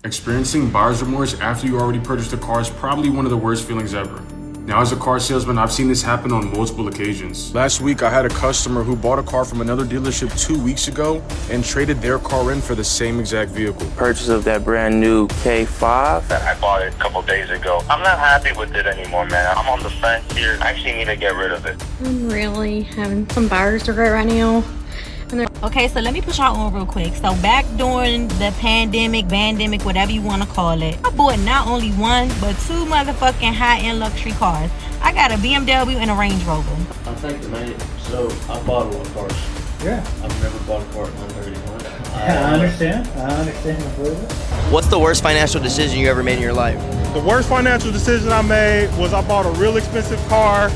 Experiencing buyer's remorse after you already purchased a car is probably one of the worst feelings ever. Now, as a car salesman, I've seen this happen on multiple occasions. Last week, I had a customer who bought a car from another dealership 2 weeks ago and traded their car in for the same exact vehicle. Purchase of that brand new K5. I bought it a couple days ago. I'm not happy with it anymore, man. I'm on the fence here. I actually need to get rid of it. I'm really having some buyer's regret right now. Okay, so let me put y'all on real quick. So back during the pandemic, whatever you want to call it, I bought not only one, but two motherfucking high-end luxury cars. I got a BMW and a Range Rover. I think the main, so I bought a lot of cars. Yeah. I've never bought a car at 131. I understand completely. What's the worst financial decision you ever made in your life? The worst financial decision I made was I bought a real expensive car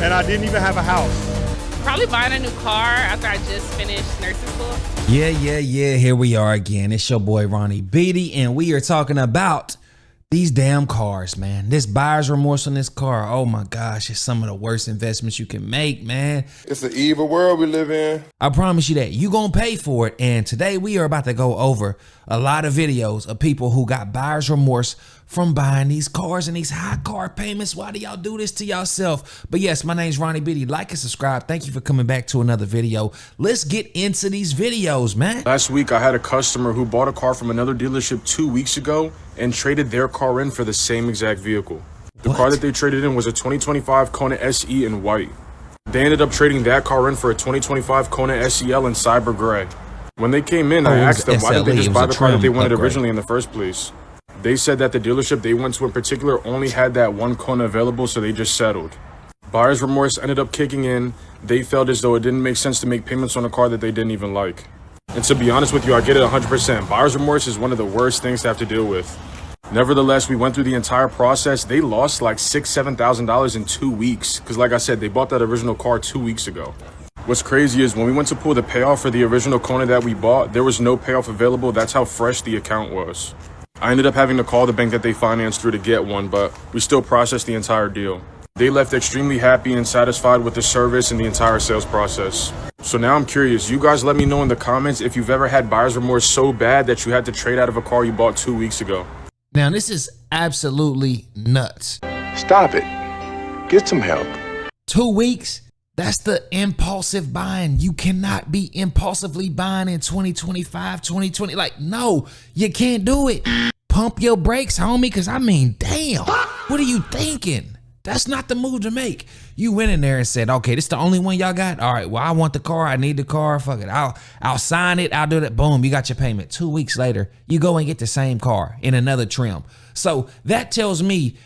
and I didn't even have a house. Probably buying a new car after I just finished nursing school. Yeah. Here we are again. It's your boy Ronnie Beatty, and we are talking about these damn cars, man. This buyer's remorse on this car. Oh my gosh, it's some of the worst investments you can make, man. It's an evil world we live in. I promise you that. You gonna pay for it. And today we are about to go over a lot of videos of people who got buyer's remorse from buying these cars and these high car payments. Why do y'all do this to yourself? But yes, my name's Ronnie Beatty. Like and subscribe. Thank you for coming back to another video. Let's get into these videos, man. Last week, I had a customer who bought a car from another dealership 2 weeks ago and traded their car in for the same exact vehicle. The car that they traded in was a 2025 Kona SE in white. They ended up trading that car in for a 2025 Kona SEL in cyber gray. When they came in, I asked them, why did they just buy the car that they wanted originally in the first place? They said that the dealership they went to in particular only had that one Kona available, so they just settled. Buyer's remorse ended up kicking in. They felt as though it didn't make sense to make payments on a car that they didn't even like. And to be honest with you, I get it 100%. Buyer's remorse is one of the worst things to have to deal with. Nevertheless, we went through the entire process. They lost like $6,000, $7,000 in 2 weeks. Because like I said, they bought that original car 2 weeks ago. What's crazy is when we went to pull the payoff for the original Kona that we bought, there was no payoff available. That's how fresh the account was. I ended up having to call the bank that they financed through to get one, but we still processed the entire deal. They left extremely happy and satisfied with the service and the entire sales process. So now I'm curious, you guys let me know in the comments if you've ever had buyer's remorse so bad that you had to trade out of a car you bought 2 weeks ago. Now, this is absolutely nuts. Stop it. Get some help. 2 weeks? That's the impulsive buying. You cannot be impulsively buying in 2025, 2020. Like, no, you can't do it. Pump your brakes, homie, because I mean, damn, what are you thinking? That's not the move to make. You went in there and said, okay, this is the only one y'all got? All right, well, I want the car. I need the car. Fuck it. I'll sign it. I'll do that. Boom, you got your payment. 2 weeks later, you go and get the same car in another trim. So that tells me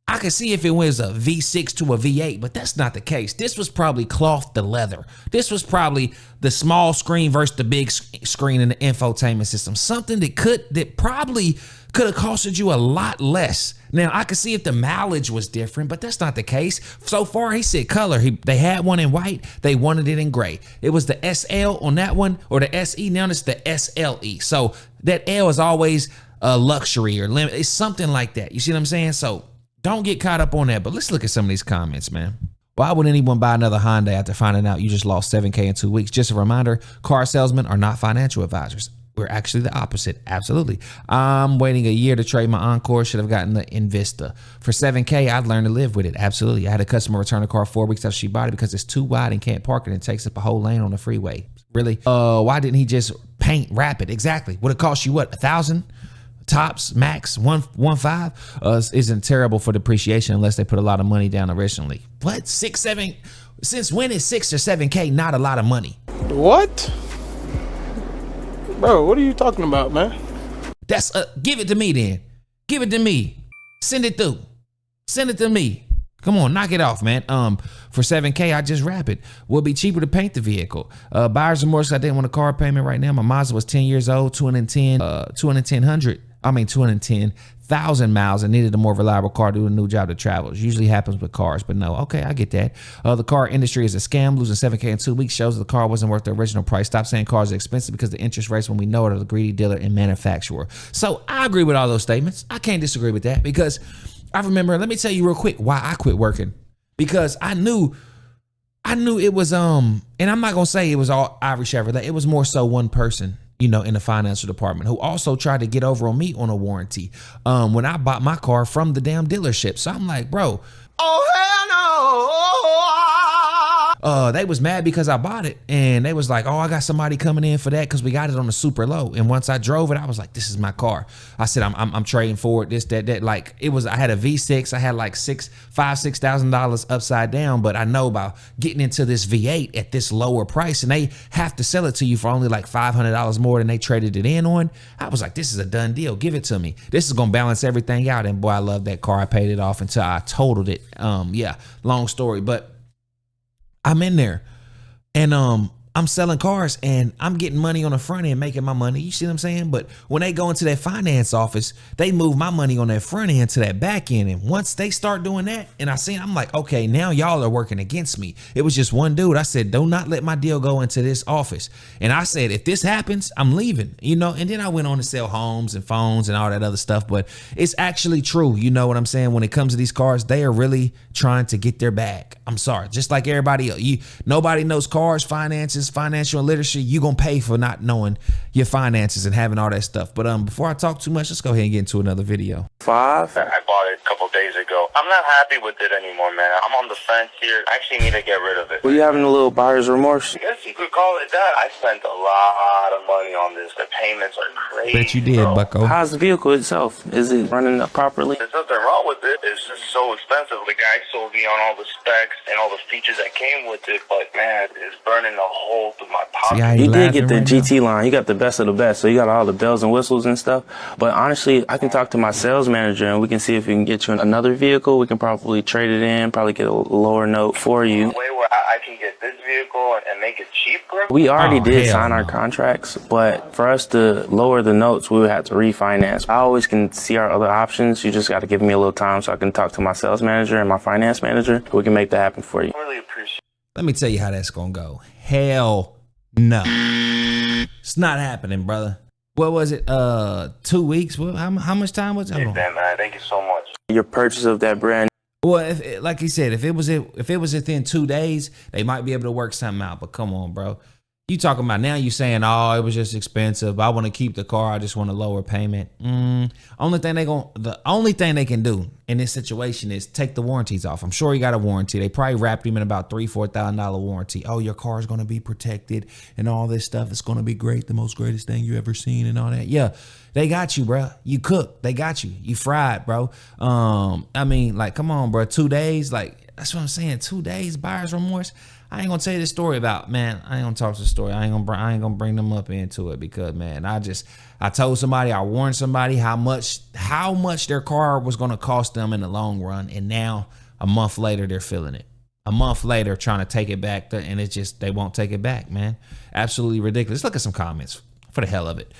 I could see if it was a V6 to a V8, but that's not the case. This was probably cloth to leather. This was probably the small screen versus the big screen in the infotainment system. Something that probably could have costed you a lot less. Now, I could see if the mileage was different, but that's not the case. So far, he said color. They had one in white. They wanted it in gray. It was the SL on that one, or the SE. Now it's the SLE. So that L is always a luxury or limit. It's something like that. You see what I'm saying? So don't get caught up on that, but let's look at some of these comments, man. Why would anyone buy another Hyundai after finding out you just lost $7K in 2 weeks? Just a reminder, car salesmen are not financial advisors. We're actually the opposite. Absolutely. I'm waiting a year to trade my Encore. Should have gotten the Invista. For $7K, I'd learn to live with it. Absolutely. I had a customer return a car 4 weeks after she bought it because it's too wide and can't park it and takes up a whole lane on the freeway. Really? Why didn't he just wrap it? Exactly. Would it cost you what, $1,000? Tops, max, 1.5 isn't terrible for depreciation unless they put a lot of money down originally. What? 6, 7? Since when is 6 or 7K not a lot of money? What? Bro, what are you talking about, man? That's give it to me then. Give it to me. Send it through. Send it to me. Come on, knock it off, man. For 7K, I just wrap it. Will be cheaper to paint the vehicle. Buyer's remorse, I didn't want a car payment right now. My Mazda was 10 years old, 210,000 miles and needed a more reliable car to do a new job that travels. Usually happens with cars, but no, okay, I get that. The car industry is a scam. Losing 7K in 2 weeks shows the car wasn't worth the original price. Stop saying cars are expensive because the interest rates when we know it are the greedy dealer and manufacturer. So I agree with all those statements. I can't disagree with that because I remember, let me tell you real quick why I quit working. Because I knew it was, and I'm not gonna say it was all Ivory Chevrolet. It was more so one person. you know, in the financial department, who also tried to get over on me on a warranty when I bought my car from the damn dealership. So I'm like, bro, oh hell no. They was mad because I bought it, and they was like, oh, I got somebody coming in for that because we got it on a super low. And once I drove it, I was like, this is my car. I said, I'm trading for it, this, that. Like, it was, I had a V6. I had like $6,000 upside down, but I know about getting into this V8 at this lower price, and they have to sell it to you for only like $500 more than they traded it in on. I was like, this is a done deal. Give it to me. This is gonna balance everything out. And boy, I love that car. I paid it off until I totaled it. Yeah, long story, but I'm in there, and I'm selling cars, and I'm getting money on the front end, making my money. You see what I'm saying? But when they go into that finance office, they move my money on that front end to that back end. And once they start doing that, and I'm like, okay, now y'all are working against me. It was just one dude. I said, do not let my deal go into this office. And I said, if this happens, I'm leaving, you know? And then I went on to sell homes and phones and all that other stuff. But it's actually true. You know what I'm saying? When it comes to these cars, they are really trying to get their bag. I'm sorry. Just like everybody else, nobody knows cars, finances, financial literacy. You gonna pay for not knowing your finances and having all that stuff. But before I talk too much, let's go ahead and get into another video. I bought it a couple days ago. I'm not happy with it anymore, man. I'm on the fence here. I actually need to get rid of it. Were you having a little buyer's remorse? I guess you could call it that. I spent a lot of money on this. The payments are crazy. Bet you did, bro. bucko. How's the vehicle itself? Is it running up properly? There's nothing wrong with it. It's just so expensive. The guy sold me on all the specs and all the features that came with it, but man, it's burning a hole through my pocket. He did get the GT line. He got the best of the best. So you got all the bells and whistles and stuff. But honestly, I can talk to my sales manager and we can see if we can get you another vehicle. We can probably trade it in, probably get a lower note for you. A way where I can get this vehicle and make it cheaper? We already did sign our contracts, but for us to lower the notes, we would have to refinance. I always can see our other options. You just got to give me a little time so I can talk to my sales manager and my finance manager. We can make that happen for you. I really appreciate it. Let me tell you how that's gonna go. Hell no. It's not happening, brother. What was it? 2 weeks? How much time was it? Man, thank you so much. Your purchase of that brand. Well, like he said, if it was within 2 days, they might be able to work something out. But come on, bro. You talking about now? You saying, oh, it was just expensive. I want to keep the car. I just want a lower payment. The only thing they can do in this situation is take the warranties off. I'm sure he got a warranty. They probably wrapped him in about $3,000-$4,000 warranty. Oh, your car is going to be protected and all this stuff. It's going to be great. The most greatest thing you ever seen and all that. Yeah, they got you, bro. You cooked. They got you. You fried, bro. I mean, like, come on, bro. 2 days, like, that's what I'm saying. 2 days, buyer's remorse. I ain't gonna tell you the story about, man. I ain't gonna talk to the story. I ain't gonna bring them up into it because, man, I told somebody, I warned somebody how much their car was gonna cost them in the long run, and now a month later they're feeling it. A month later, trying to take it back, and it's just they won't take it back, man. Absolutely ridiculous. Look at some comments for the hell of it.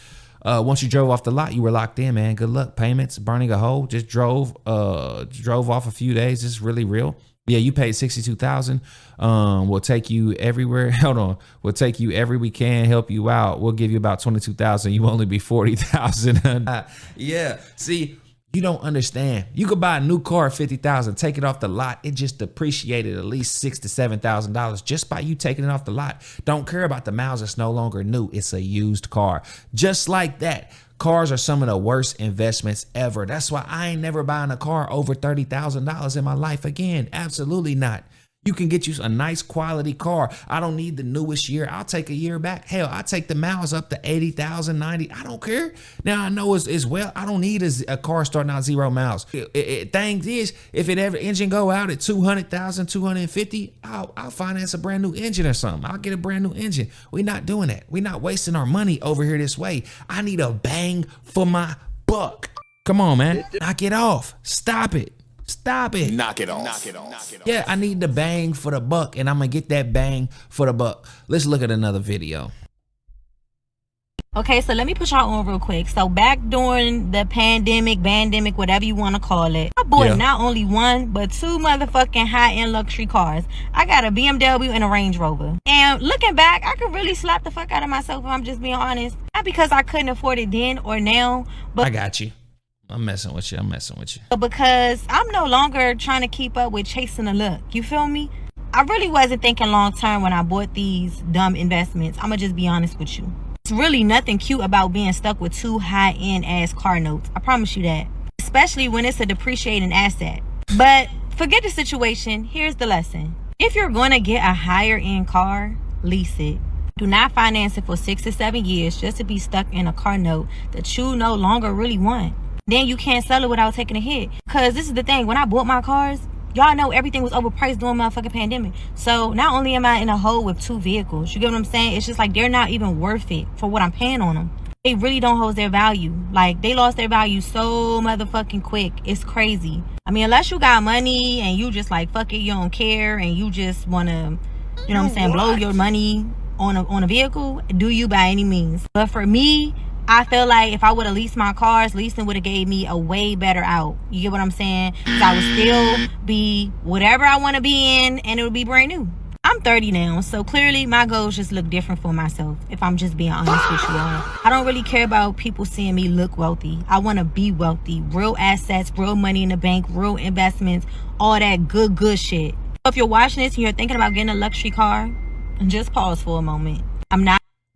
Once you drove off the lot, you were locked in, man. Good luck. Payments, burning a hole. Just drove off a few days. This is really real. Yeah, you paid $62,000. We'll take you everywhere. Hold on. We'll take you every we can, help you out. We'll give you about $22,000. You only be $40,000. Yeah. See, you don't understand. You could buy a new car at $50,000, take it off the lot. It just depreciated at least $6,000 to $7,000 just by you taking it off the lot. Don't care about the miles. It's no longer new. It's a used car. Just like that. Cars are some of the worst investments ever. That's why I ain't never buying a car over $30,000 in my life again. Absolutely not. You can get you a nice quality car. I don't need the newest year. I'll take a year back. Hell, I'll take the miles up to 80,000, 90. I don't care. Now I know as well, I don't need a car starting out 0 miles. Thing is, if it ever engine go out at 200,000, 250, I'll finance a brand new engine or something. I'll get a brand new engine. We're not doing that. We're not wasting our money over here this way. I need a bang for my buck. Come on, man. Knock it off. Stop it. Stop it. Knock it off. Knock it off. Yeah, I need the bang for the buck, and I'm going to get that bang for the buck. Let's look at another video. Okay, so let me put y'all on real quick. So back during the pandemic, whatever you want to call it, I bought not only one, but 2 motherfucking high-end luxury cars. I got a BMW and a Range Rover. And looking back, I could really slap the fuck out of myself if I'm just being honest. Not because I couldn't afford it then or now, but I got you. I'm messing with you. Because I'm no longer trying to keep up with chasing a look. You feel me? I really wasn't thinking long term when I bought these dumb investments. I'm going to just be honest with you. It's really nothing cute about being stuck with 2 high-end ass car notes. I promise you that. Especially when it's a depreciating asset. But forget the situation. Here's the lesson. If you're going to get a higher end car, lease it. Do not finance it for 6 to 7 years just to be stuck in a car note that you no longer really want. Then you can't sell it without taking a hit. Because this is the thing. When I bought my cars, y'all know everything was overpriced during motherfucking pandemic. So not only am I in a hole with 2 vehicles, you get what I'm saying? It's just like they're not even worth it for what I'm paying on them. They really don't hold their value. Like, they lost their value so motherfucking quick. It's crazy. I mean, unless you got money and you just like, fuck it, you don't care, and you just want to, you know what I'm saying, blow your money on a vehicle, do you by any means. But for me, I feel like if I would have leased my cars, leasing would have gave me a way better out. You get what I'm saying? Because I would still be whatever I want to be in, and it would be brand new. I'm 30 now, so clearly my goals just look different for myself, if I'm just being honest with you all. I don't really care about people seeing me look wealthy. I want to be wealthy. Real assets, real money in the bank, real investments, all that good shit. If you're watching this and you're thinking about getting a luxury car, just pause for a moment.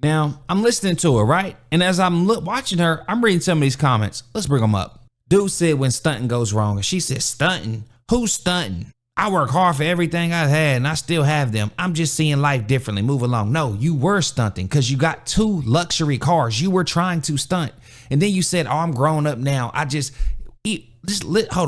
Now, I'm listening to her, right? And as I'm watching her, I'm reading some of these comments. Let's bring them up. Dude said when stunting goes wrong, and she said, stunting? Who's stunting? I work hard for everything I've had, and I still have them. I'm just seeing life differently. Move along. No, you were stunting because you got 2 luxury cars. You were trying to stunt. And then you said, oh, I'm grown up now. Hold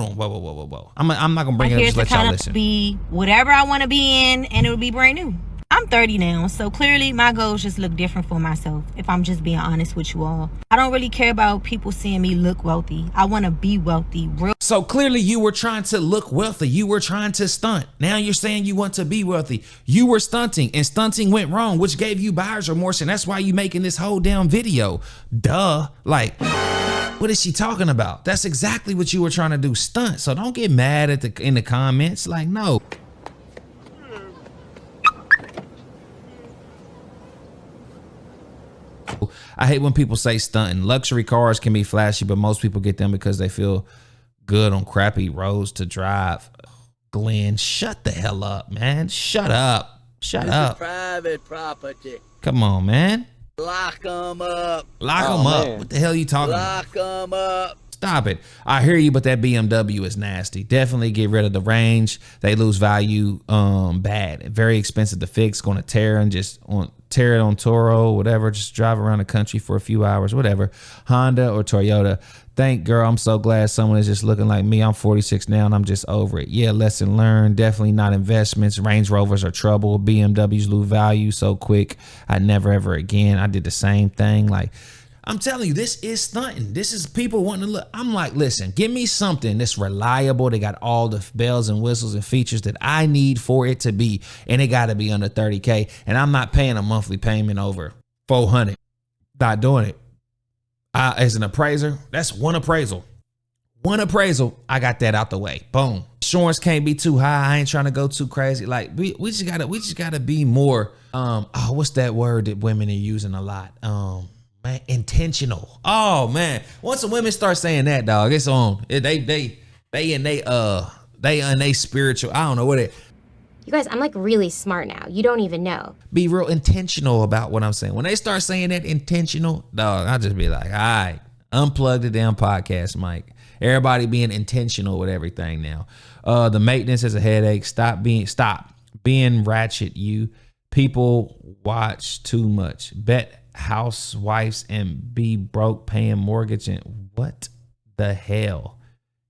on. Whoa. I'm not going to bring it up. Just let y'all listen. Be whatever I want to be in, and it would be brand new. I'm 30 now, so clearly my goals just look different for myself, if I'm just being honest with you all. I don't really care about people seeing me look wealthy. I want to be wealthy. So clearly you were trying to look wealthy. You were trying to stunt. Now you're saying you want to be wealthy. You were stunting, and stunting went wrong, which gave you buyer's remorse, and that's why you making this whole damn video. Duh. Like, what is she talking about? That's exactly what you were trying to do, stunt. So don't get mad in the comments. Like, no. I hate when people say stunting. Luxury cars can be flashy, but most people get them because they feel good on crappy roads to drive. Glenn, shut the hell up, man. Shut up. Shut up. Private property. Come on, man. Lock them up. Lock them up. What the hell are you talking about? Lock them up. Stop it. I hear you, but that BMW is nasty. Definitely get rid of the range. They lose value bad. Very expensive to fix. Going to tear it on Toro, whatever. Just drive around the country for a few hours, whatever. Honda or Toyota. Thank girl. I'm so glad someone is just looking like me. I'm 46 now and I'm just over it. Yeah, lesson learned. Definitely not investments. Range Rovers are trouble. BMWs lose value so quick. I never ever again. I did the same thing. Like, I'm telling you, this is stunting. This is people wanting to look. I'm like, listen, give me something that's reliable. They got all the bells and whistles and features that I need for it to be. And it got to be under 30K. And I'm not paying a monthly payment over $400. Not doing it. As an appraiser, that's one appraisal. One appraisal, I got that out the way. Boom. Insurance can't be too high. I ain't trying to go too crazy. Like, we just gotta be more, what's that word that women are using a lot? Man, intentional. Oh man, once the women start saying that, dog, it's on. They in they spiritual. I don't know what it. You guys, I'm like really smart now. You don't even know. Be real intentional about what I'm saying. When they start saying that intentional, dog, I'll just be like, all right, unplug the damn podcast mic. Everybody being intentional with everything now. The maintenance is a headache. Stop being ratchet. You people watch too much. Bet housewives and be broke paying mortgage and what the hell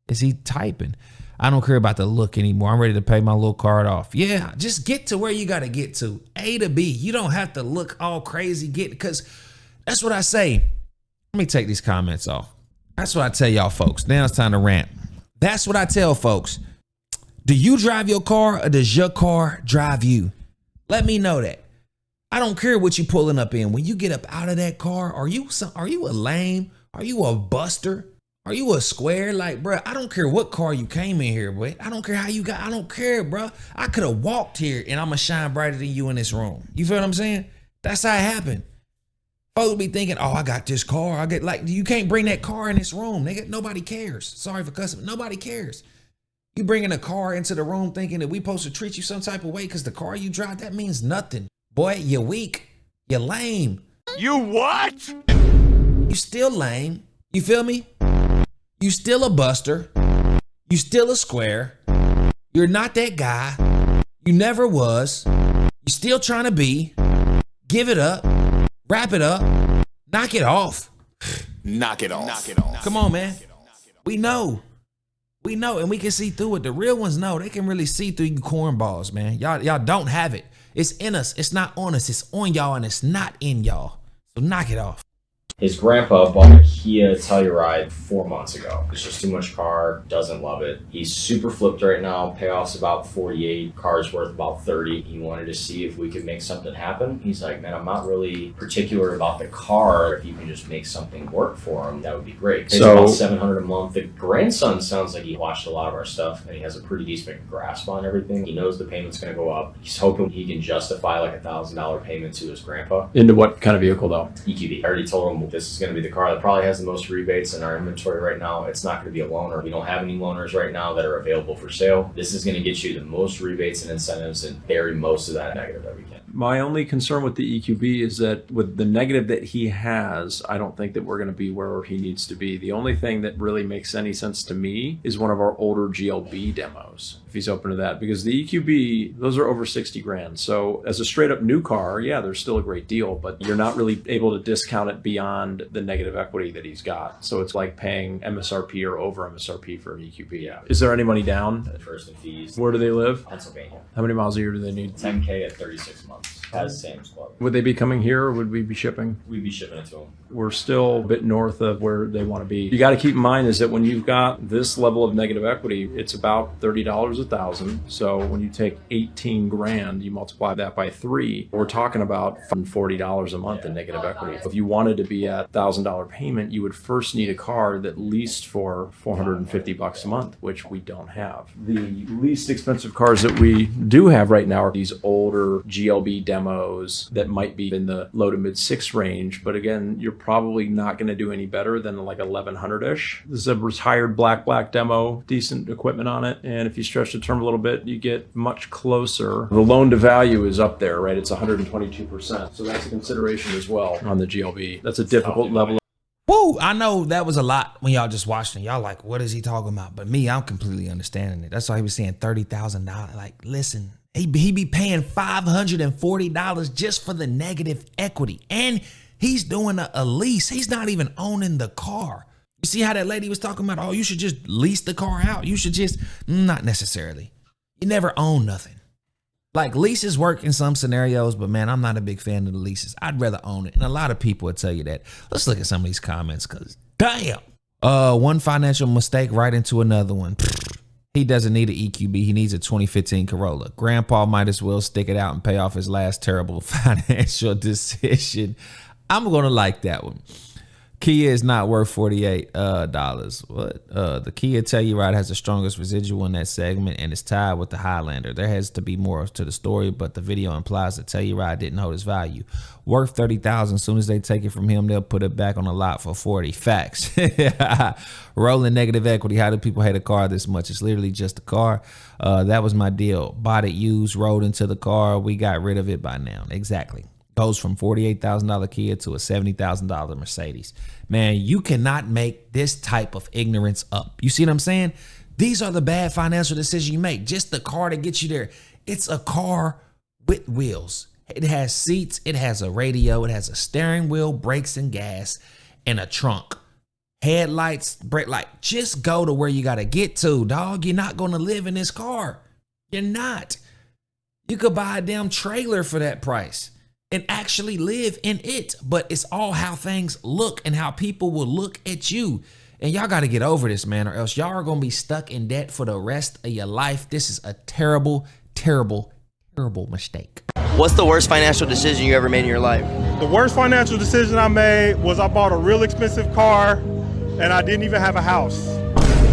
is he typing? I don't care about the look anymore. I'm ready to pay my little card off. Yeah, just get to where you got to get to. A to B. You don't have to look all crazy. Because that's what I say. Let me take these comments off. That's what I tell y'all folks. Now it's time to rant. That's what I tell folks. Do you drive your car or does your car drive you? Let me know that. I don't care what you pulling up in. When you get up out of that car, are you a lame? Are you a buster? Are you a square? Like, bro, I don't care what car you came in here with. I don't care how you got. I don't care, bro. I could have walked here and I'm going to shine brighter than you in this room. You feel what I'm saying? That's how it happened. Folks be thinking, oh, I got this car. I get like, you can't bring that car in this room. Nigga, nobody cares. Sorry for cussing. Nobody cares. You bringing a car into the room thinking that we supposed to treat you some type of way because the car you drive, that means nothing. Boy, you're weak. You're lame. You what? You still lame. You feel me? You still a buster. You still a square. You're not that guy. You never was. You still trying to be. Give it up. Wrap it up. Knock it off. Knock it off. Come on, man. We know. We know, and we can see through it. The real ones know. They can really see through you cornballs, man. Y'all don't have it. It's in us. It's not on us. It's on y'all, and it's not in y'all. So knock it off. His grandpa bought a Kia Telluride 4 months ago. It's just too much car, doesn't love it. He's super flipped right now. Payoff's about 48, car's worth about 30. He wanted to see if we could make something happen. He's like, man, I'm not really particular about the car. If you can just make something work for him, that would be great. It's about $700 a month. The grandson sounds like he watched a lot of our stuff and he has a pretty decent grasp on everything. He knows the payment's gonna go up. He's hoping he can justify like $1,000 payment to his grandpa. Into what kind of vehicle though? EQB. I already told him this is going to be the car that probably has the most rebates in our inventory right now. It's not going to be a loaner. We don't have any loaners right now that are available for sale. This is going to get you the most rebates and incentives and bury most of that negative that we can. My only concern with the EQB is that with the negative that he has, I don't think that we're going to be where he needs to be. The only thing that really makes any sense to me is one of our older GLB demos, if he's open to that, because the EQB, those are over 60 grand. So as a straight up new car, yeah, they're still a great deal, but you're not really able to discount it beyond the negative equity that he's got. So it's like paying MSRP or over MSRP for an EQB. Yeah. Is there any money down? First and fees. Where do they live? Pennsylvania. How many miles a year do they need? 10K at 36 months. Has Sam's Club. Would they be coming here or would we be shipping? We'd be shipping it to them. We're still a bit north of where they want to be. You got to keep in mind is that when you've got this level of negative equity, it's about $30 a thousand. So when you take 18 grand, you multiply that by 3, we're talking about $40 a month in negative equity. If you wanted to be at $1,000 payment, you would first need a car that leased for $450 a month, which we don't have. The least expensive cars that we do have right now are these older GLB demos that might be in the low to mid 6 range, but again, you're probably not going to do any better than like 1100-ish. This is a retired black demo, decent equipment on it, and if you stretch the term a little bit, you get much closer. The loan to value is up there, right? It's 122%, so that's a consideration as well on the GLB. That's a difficult level. Woo! I know that was a lot when y'all just watching. Y'all like, what is he talking about? But me, I'm completely understanding it. That's why he was saying $30,000. Like, listen. He be paying $540 just for the negative equity. And he's doing a lease. He's not even owning the car. You see how that lady was talking about, oh, you should just lease the car out. You should just, not necessarily. You never own nothing. Like leases work in some scenarios, but man, I'm not a big fan of the leases. I'd rather own it. And a lot of people would tell you that. Let's look at some of these comments because damn. One financial mistake right into another one. He doesn't need an EQB. He needs a 2015 Corolla. Grandpa might as well stick it out and pay off his last terrible financial decision. I'm going to like that one. Kia is not worth $48. What? The Kia Telluride has the strongest residual in that segment and is tied with the Highlander. There has to be more to the story, but the video implies that Telluride didn't hold its value. Worth $30,000. As soon as they take it from him, they'll put it back on the lot for $40. Facts. Rolling negative equity. How do people hate a car this much? It's literally just a car. That was my deal. Bought it used, rolled into the car. We got rid of it by now. Exactly. Goes from $48,000 Kia to a $70,000 Mercedes. Man, you cannot make this type of ignorance up. You see what I'm saying? These are the bad financial decisions you make. Just the car to get you there. It's a car with wheels. It has seats. It has a radio. It has a steering wheel, brakes and gas, and a trunk. Headlights, brake light. Just go to where you got to get to, dog. You're not going to live in this car. You're not. You could buy a damn trailer for that price and actually live in it. But it's all how things look and how people will look at you. And y'all got to get over this, man, or else y'all are going to be stuck in debt for the rest of your life. This is a terrible, terrible, terrible mistake. What's the worst financial decision you ever made in your life? The worst financial decision I made was I bought a real expensive car and I didn't even have a house.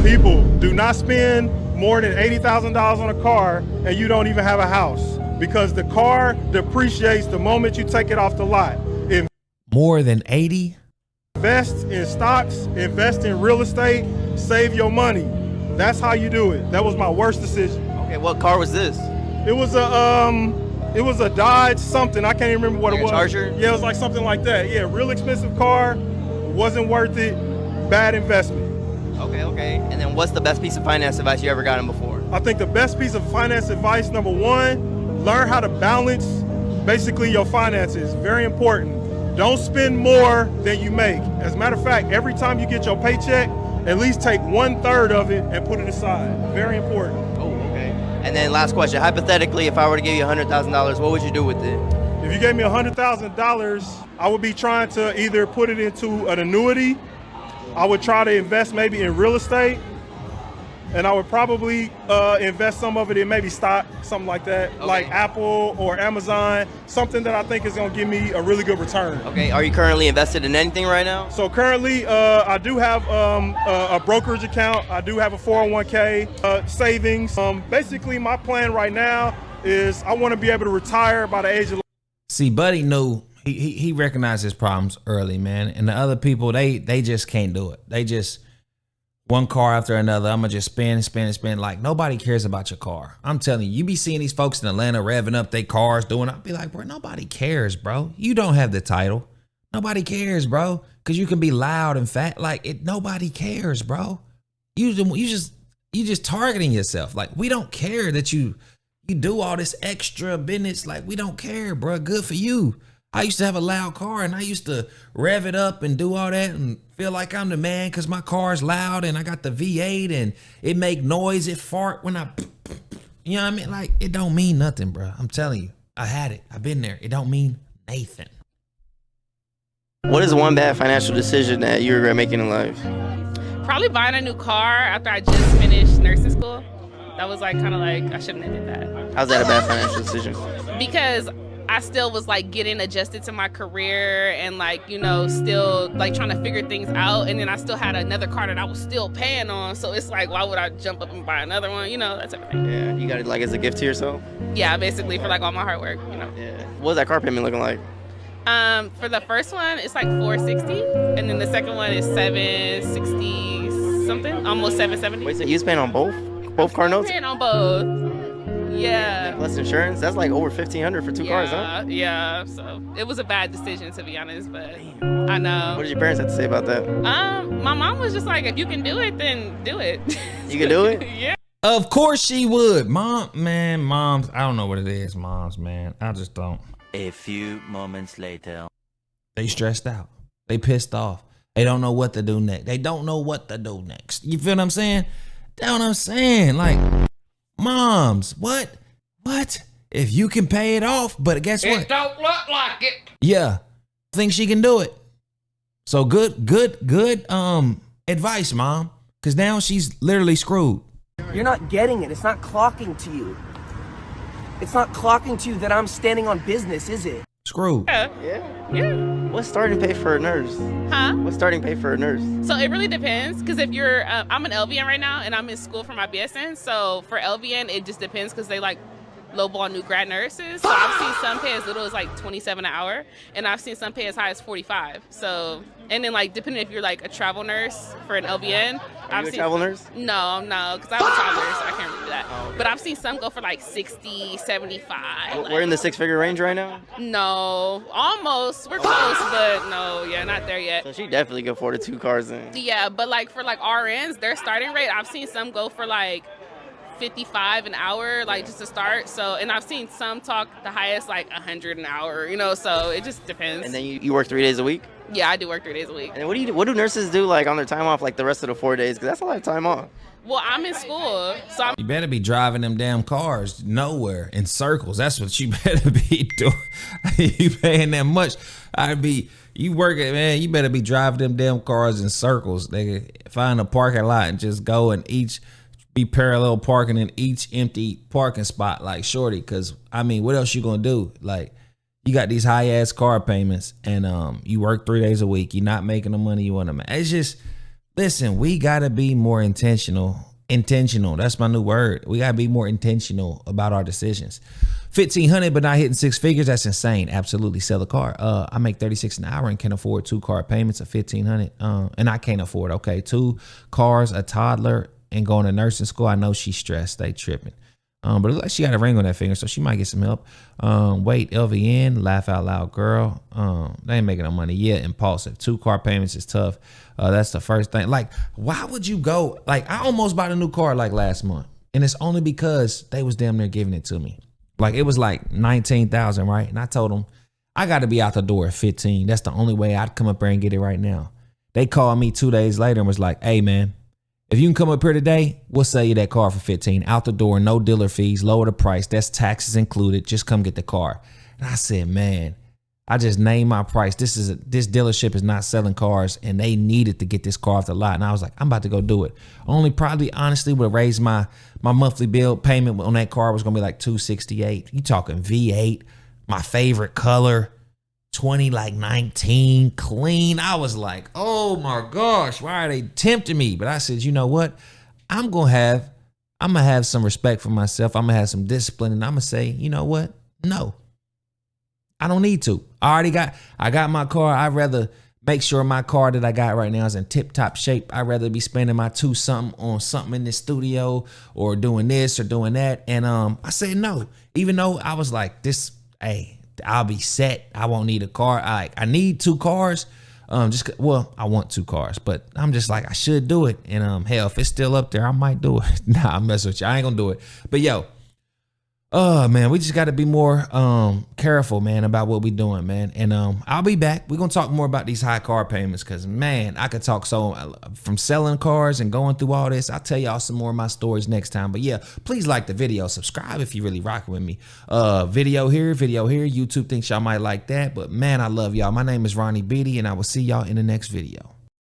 People, do not spend more than $80,000 on a car and you don't even have a house, because the car depreciates the moment you take it off the lot. More than 80? Invest in stocks, invest in real estate, save your money. That's how you do it. That was my worst decision. Okay, what car was this? It was It was a Dodge something. I can't even remember what it was. Charger? Yeah, it was like something like that. Yeah, real expensive car, wasn't worth it, bad investment. Okay. And then what's the best piece of finance advice you ever gotten before? I think the best piece of finance advice, number one, learn how to balance basically your finances. Very important. Don't spend more than you make. As a matter of fact, every time you get your paycheck, at least take 1/3 of it and put it aside. Very important. Oh, okay. And then last question, hypothetically, if I were to give you $100,000, what would you do with it? If you gave me $100,000, I would be trying to either put it into an annuity, I would try to invest maybe in real estate, and I would probably invest some of it in maybe stock, something like that, like Apple or Amazon, something that I think is gonna give me a really good return. Okay, are you currently invested in anything right now? So currently, I do have a brokerage account. I do have a 401k, savings. Basically, my plan right now is I want to be able to retire by the age of. See, Buddy knew he recognized his problems early, man. And the other people, they just can't do it. They just one car after another. I'm gonna just spend. Like nobody cares about your car. I'm telling you, you be seeing these folks in Atlanta revving up their cars, doing. I'll be like, bro, nobody cares, bro. You don't have the title. Nobody cares, bro. Cause you can be loud and fat. Like it. Nobody cares, bro. You just targeting yourself. Like we don't care that you do all this extra business. Like we don't care, bro. Good for you. I used to have a loud car and I used to rev it up and do all that and feel like I'm the man because my car's loud and I got the V8 and it make noise, it fart when I, you know what I mean? Like, it don't mean nothing, bro. I'm telling you, I had it. I've been there. It don't mean Nathan. What is one bad financial decision that you regret making in life? Probably buying a new car after I just finished nursing school. That was like kind of like, I shouldn't have did that. How's that a bad financial decision? Because I still was like getting adjusted to my career and like, you know, still like trying to figure things out. And then I still had another car that I was still paying on. So it's like, why would I jump up and buy another one? You know, that type of thing. Yeah, you got it like as a gift to yourself? Yeah, basically for like all my hard work, you know. Yeah. What's that car payment looking like? For the first one, it's like $460. And then the second one is $760 something, almost $770. Wait, so you was paying on both? Both car notes? Paying on both. Yeah. Plus insurance? That's like over $1,500 for two cars, huh? Yeah, so it was a bad decision to be honest, but I know. What did your parents have to say about that? My mom was just like, if you can do it, then do it. You can do it? Yeah. Of course she would. Moms, I don't know what it is, moms, man. I just don't. A few moments later. They stressed out. They pissed off. They don't know what to do next. They don't know what to do next. You feel what I'm saying? That's what I'm saying. Like, moms, what? If you can pay it off, but guess what? It don't look like it. Yeah, think she can do it. So good advice, mom. Cause now she's literally screwed. You're not getting it. It's not clocking to you. It's not clocking to you that I'm standing on business, is it? Screwed. Yeah. What's starting pay for a nurse? Huh? What's starting pay for a nurse? So it really depends, because if you're, I'm an LVN right now, and I'm in school for my BSN. So for LVN, it just depends, because they like lowball new grad nurses. So I've seen some pay as little as like 27 an hour, and I've seen some pay as high as 45. So, and then like depending if you're like a travel nurse for an LVN. Are you a travel nurse? No, because I'm a travel nurse, so I can't really do that. Oh, okay. But I've seen some go for like 60, 75. We're in the six-figure range right now? No, almost. We're close, but no, not there yet. So she definitely could afford 2 cars then. Yeah, but like for like RNs, their starting rate, I've seen some go for like 55 an hour, like just to start. So, and I've seen some talk the highest like 100 an hour, you know, so it just depends. And then you work 3 days a week? Yeah, I do work 3 days a week. And what do nurses do like on their time off, like the rest of the 4 days? Because that's a lot of time off. Well, I'm in school, so You better be driving them damn cars nowhere in circles. That's what you better be doing. You paying that much. You working, man, you better be driving them damn cars in circles. They find a parking lot and just go and be parallel parking in each empty parking spot like shorty. Cause I mean, what else you gonna do? Like, you got these high ass car payments and you work 3 days a week. You're not making the money you want to make. It's just, listen, we gotta be more intentional. That's my new word. We gotta be more intentional about our decisions. 1,500 but not hitting 6 figures, that's insane. Absolutely sell a car. I make 36 an hour and can afford 2 car payments of 1,500. And I can't afford, okay, 2 cars, a toddler, and going to nursing school. I know she's stressed. They tripping. But it looks like she got a ring on that finger, so she might get some help. Wait, LVN, laugh out loud, girl. They ain't making no money yet. Impulsive. 2 car payments is tough. That's the first thing. Like, why would you go? Like, I almost bought a new car like last month, and it's only because they was damn near giving it to me. Like, it was like 19,000, right? And I told them I got to be out the door at 15. That's the only way I'd come up there and get it right now. They called me 2 days later and was like, hey, man, if you can come up here today, we'll sell you that car for 15. Out the door, no dealer fees, lower the price. That's taxes included. Just come get the car. And I said, man, I just named my price. This dealership is not selling cars, and they needed to get this car off the lot. And I was like, I'm about to go do it. Only probably honestly would have raised my monthly bill payment on that car was gonna be like $268. You talking V8, my favorite color, 2019, clean. I was like, oh my gosh, why are they tempting me? But I said, you know what? I'm gonna have some respect for myself. I'm gonna have some discipline, and I'm gonna say, you know what? No, I don't need to. I got my car. I'd rather make sure my car that I got right now is in tip-top shape. I'd rather be spending my $2-something on something in this studio or doing this or doing that. And I said no, even though I was like, hey, I'll be set. I won't need a car. I need 2 cars. I want 2 cars, but I'm just like, I should do it. And hell, if it's still up there, I might do it. Nah, I'm messing with you. I ain't gonna do it. But yo, man, we just got to be more careful, man, about what we doing, man. And I'll be back. We're gonna talk more about these high car payments, because man, I could talk from selling cars and going through all this. I'll tell y'all some more of my stories next time. But yeah, please like the video, subscribe if you really rocking with me. Video here. YouTube thinks y'all might like that, but man, I love y'all. My name is Ronnie Beatty, and I will see y'all in the next video.